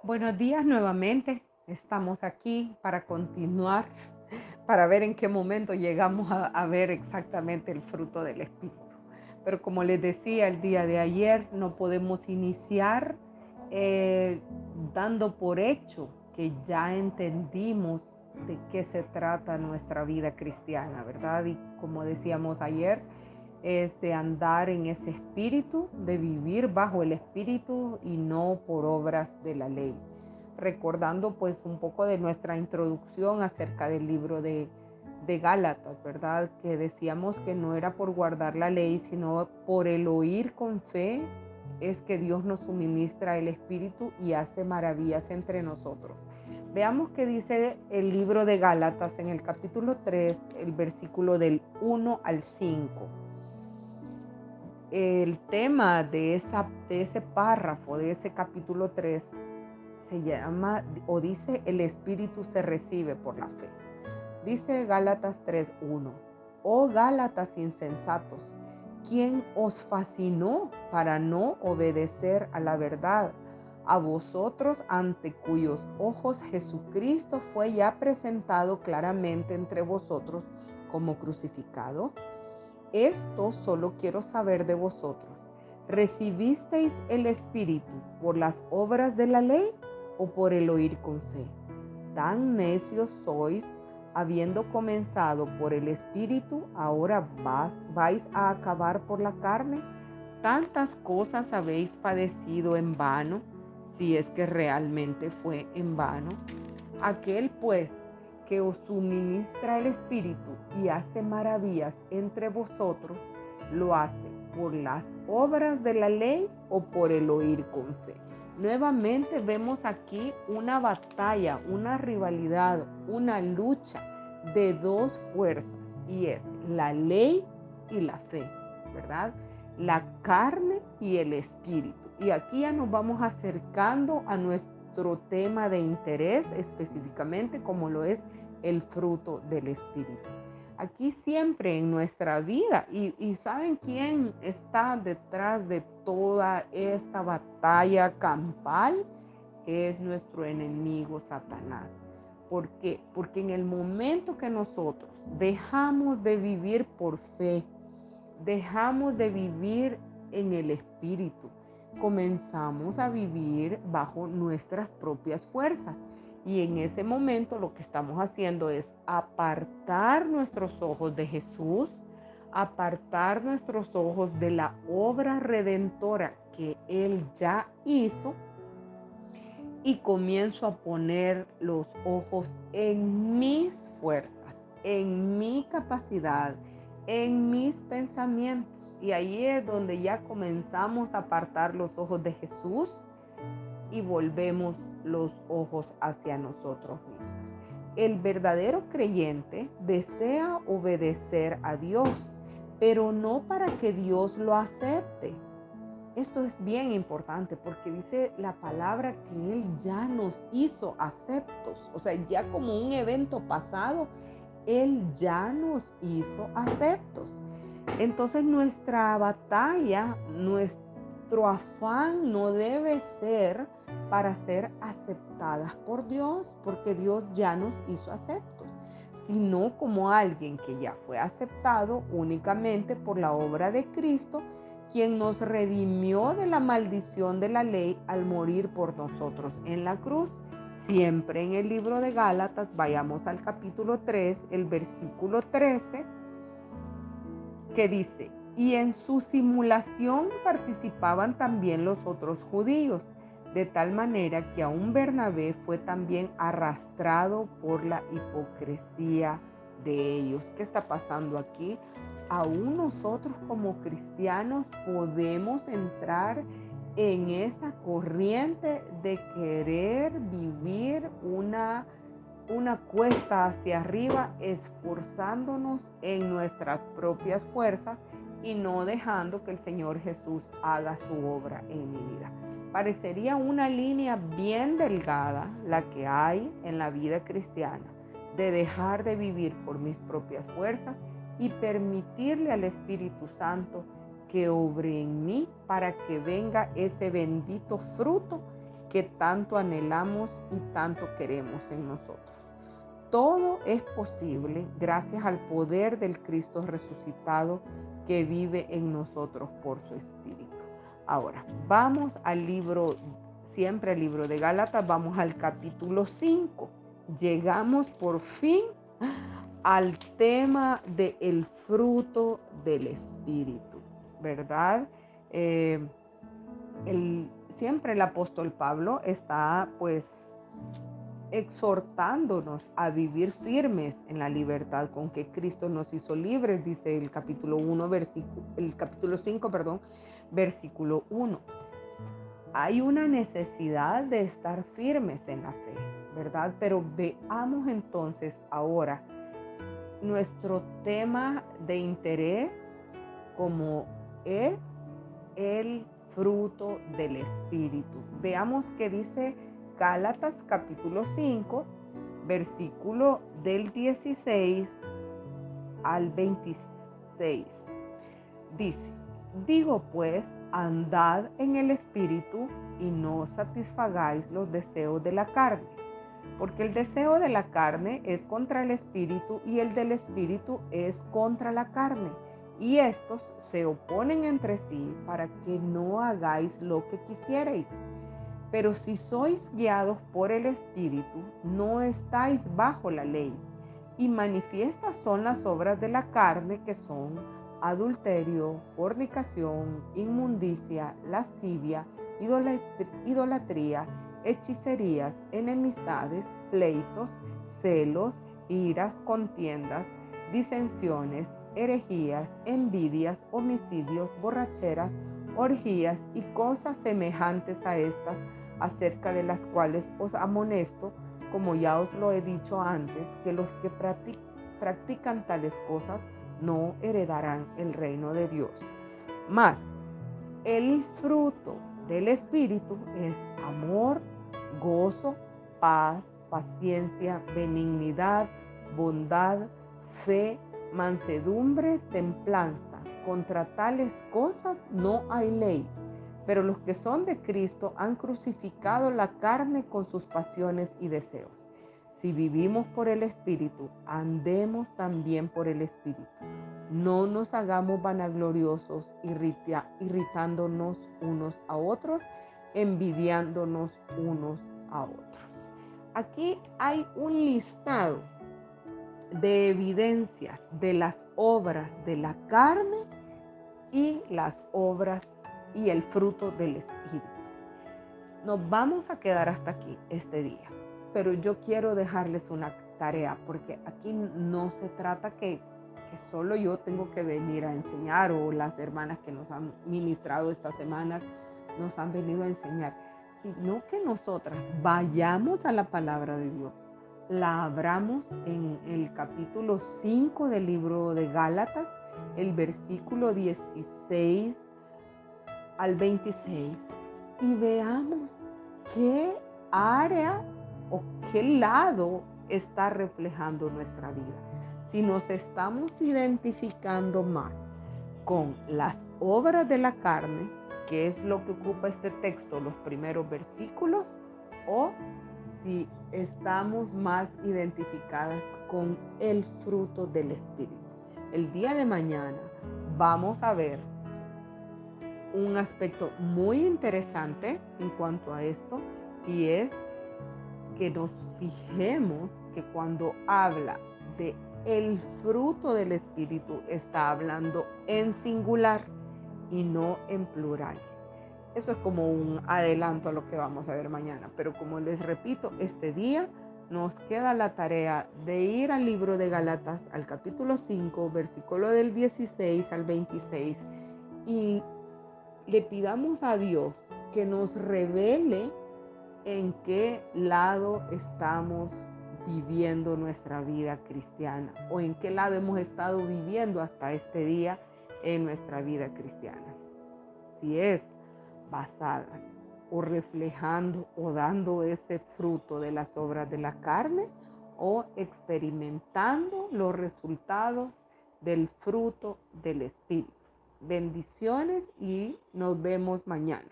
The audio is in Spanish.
Buenos días nuevamente. Estamos aquí para continuar, para ver en qué momento llegamos a ver exactamente el fruto del Espíritu. Pero como les decía el día de ayer, no podemos iniciar eh, dando por hecho que ya entendimos de qué se trata nuestra vida cristiana, ¿verdad? Y como decíamos ayer, es de andar en ese espíritu, de vivir bajo el espíritu y no por obras de la ley. Recordando pues un poco de nuestra introducción acerca del libro de Gálatas, ¿verdad? Que decíamos que no era por guardar la ley, sino por el oír con fe, es que Dios nos suministra el espíritu y hace maravillas entre nosotros. Veamos qué dice el libro de Gálatas en el capítulo 3, el versículo del 1 al 5. El tema de ese párrafo, de ese capítulo 3, se llama o dice: el espíritu se recibe por la fe. Dice Gálatas 3:1: oh Gálatas insensatos, ¿quién os fascinó para no obedecer a la verdad? A vosotros, ante cuyos ojos Jesucristo fue ya presentado claramente entre vosotros como crucificado. Esto solo quiero saber de vosotros: ¿recibisteis el Espíritu por las obras de la ley o por el oír con fe? Tan necios sois, habiendo comenzado por el Espíritu, ahora vais a acabar por la carne. Tantas cosas habéis padecido en vano, si es que realmente fue en vano. Aquel pues que os suministra el Espíritu y hace maravillas entre vosotros, ¿lo hace por las obras de la ley o por el oír con fe? Nuevamente vemos aquí una batalla, una rivalidad, una lucha de dos fuerzas, y es la ley y la fe, ¿verdad? La carne y el espíritu. Y aquí ya nos vamos acercando a nuestro tema de interés, específicamente como lo es el fruto del espíritu. Aquí siempre en nuestra vida, y ¿saben quién está detrás de toda esta batalla campal? Es nuestro enemigo Satanás. ¿Por qué? Porque en el momento que nosotros dejamos de vivir por fe, dejamos de vivir en el espíritu, comenzamos a vivir bajo nuestras propias fuerzas. Y en ese momento lo que estamos haciendo es apartar nuestros ojos de Jesús, apartar nuestros ojos de la obra redentora que Él ya hizo, y comienzo a poner los ojos en mis fuerzas, en mi capacidad, en mis pensamientos. Y ahí es donde ya comenzamos a apartar los ojos de Jesús y volvemos los ojos hacia nosotros mismos. El verdadero creyente desea obedecer a Dios, pero no para que Dios lo acepte. Esto es bien importante porque dice la palabra que Él ya nos hizo aceptos. O sea, ya como un evento pasado, Él ya nos hizo aceptos. Entonces nuestra batalla, nuestro afán no debe ser para ser aceptadas por Dios, porque Dios ya nos hizo aceptos, sino como alguien que ya fue aceptado únicamente por la obra de Cristo, quien nos redimió de la maldición de la ley al morir por nosotros en la cruz. Siempre en el libro de Gálatas, vayamos al capítulo 3, el versículo 13, que dice: y en su simulación participaban también los otros judíos, de tal manera que aún Bernabé fue también arrastrado por la hipocresía de ellos. ¿Qué está pasando aquí? Aún nosotros como cristianos podemos entrar en esa corriente de querer vivir una cuesta hacia arriba, esforzándonos en nuestras propias fuerzas y no dejando que el Señor Jesús haga su obra en mi vida. Parecería una línea bien delgada la que hay en la vida cristiana, de dejar de vivir por mis propias fuerzas y permitirle al Espíritu Santo que obre en mí para que venga ese bendito fruto que tanto anhelamos y tanto queremos en nosotros. Todo es posible gracias al poder del Cristo resucitado que vive en nosotros por su Espíritu. Ahora, vamos al libro, siempre al libro de Gálatas, vamos al capítulo 5. Llegamos por fin al tema del fruto del Espíritu, ¿verdad? Siempre el apóstol Pablo está pues exhortándonos a vivir firmes en la libertad con que Cristo nos hizo libres, dice el capítulo 5, versículo 1. Hay una necesidad de estar firmes en la fe, ¿verdad? Pero veamos entonces ahora nuestro tema de interés, como es el fruto del Espíritu. Veamos qué dice Gálatas capítulo 5, versículo del 16 al 26. Dice: digo pues, andad en el Espíritu y no satisfagáis los deseos de la carne, porque el deseo de la carne es contra el Espíritu y el del Espíritu es contra la carne, y estos se oponen entre sí para que no hagáis lo que quisierais. Pero si sois guiados por el Espíritu, no estáis bajo la ley. Y manifiestas son las obras de la carne, que son adulterio, fornicación, inmundicia, lascivia, idolatría, hechicerías, enemistades, pleitos, celos, iras, contiendas, disensiones, herejías, envidias, homicidios, borracheras, orgías y cosas semejantes a estas, acerca de las cuales os amonesto, como ya os lo he dicho antes, que los que practican tales cosas no heredarán el reino de Dios. Mas el fruto del Espíritu es amor, gozo, paz, paciencia, benignidad, bondad, fe, mansedumbre, templanza. Contra tales cosas no hay ley. Pero los que son de Cristo han crucificado la carne con sus pasiones y deseos. Si vivimos por el Espíritu, andemos también por el Espíritu. No nos hagamos vanagloriosos, irritándonos unos a otros, envidiándonos unos a otros. Aquí hay un listado de evidencias de las obras de la carne y las obras y el fruto del Espíritu. Nos vamos a quedar hasta aquí este día, pero yo quiero dejarles una tarea, porque aquí no se trata que solo yo tengo que venir a enseñar, o las hermanas que nos han ministrado estas semanas nos han venido a enseñar, sino que nosotras vayamos a la palabra de Dios, la abramos en el capítulo 5 del libro de Gálatas, el versículo 16 al 26, y veamos qué área o qué lado está reflejando nuestra vida. Si nos estamos identificando más con las obras de la carne, que es lo que ocupa este texto, los primeros versículos, o si estamos más identificadas con el fruto del Espíritu. El día de mañana vamos a ver un aspecto muy interesante en cuanto a esto, y es que nos fijemos que cuando habla de el fruto del Espíritu está hablando en singular y no en plural. Eso es como un adelanto a lo que vamos a ver mañana, pero como les repito, este día nos queda la tarea de ir al libro de Gálatas, al capítulo 5, versículo del 16 al 26, y le pidamos a Dios que nos revele en qué lado estamos viviendo nuestra vida cristiana, o en qué lado hemos estado viviendo hasta este día en nuestra vida cristiana. Si es basadas o reflejando o dando ese fruto de las obras de la carne, o experimentando los resultados del fruto del Espíritu. Bendiciones y nos vemos mañana.